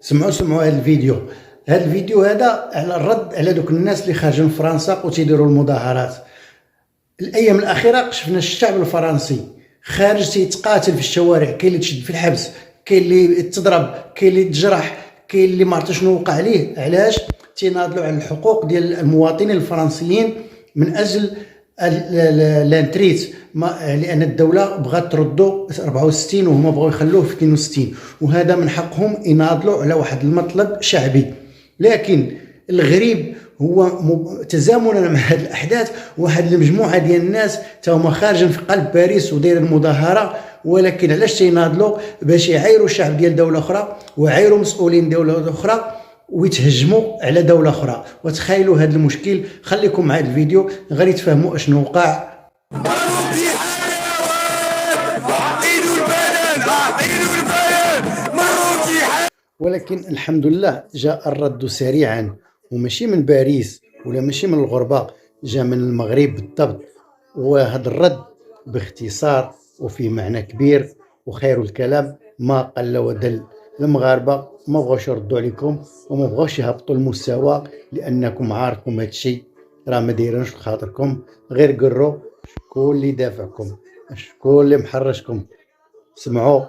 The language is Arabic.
سمعوا هذا الفيديو هذا على الرد على دوك الناس اللي خارجين من فرنسا وتيديروا المظاهرات. الايام الاخيره شفنا الشعب الفرنسي خارج تيتقاتل في الشوارع، كاين اللي تشد في الحبس، كاين اللي تضرب، كاين اللي تجرح، كاين اللي ما عرفتش شنو وقع ليه. علاش؟ تيناضلوا على الحقوق ديال المواطنين الفرنسيين من اجل لانتريت، لان الدوله بغات تردو 64 وهما بغاو يخلوه في 62، وهذا من حقهم يناضلوا على واحد المطلب شعبي. لكن الغريب هو تزامنا مع هذه الاحداث واحد المجموعه ديال الناس تا هما خارجين في قلب باريس ودايرين المظاهره، ولكن علاش تيناضلوا؟ باش يعايروا الشعب ديال دوله اخرى ويعايروا مسؤولين دوله اخرى ويتهجموا على دوله اخرى. وتخيلوا هذا المشكل. خليكم مع هذا الفيديو غير تفهموا اشنو وقع. ولكن الحمد لله جاء الرد سريعا، وماشي من باريس ولا ماشي من الغربة، جاء من المغرب بالضبط. وهذا الرد باختصار وفيه معنى كبير، وخير الكلام ما قل ودل. المغاربة ما بغاوش يردوا عليكم وما بغاوش يهبطوا المستوى، لانكم عارفكم هادشي راه ما دايرينش في خاطركم، غير قروا شكون اللي دافعكم، شكون اللي محرشكم. سمعوا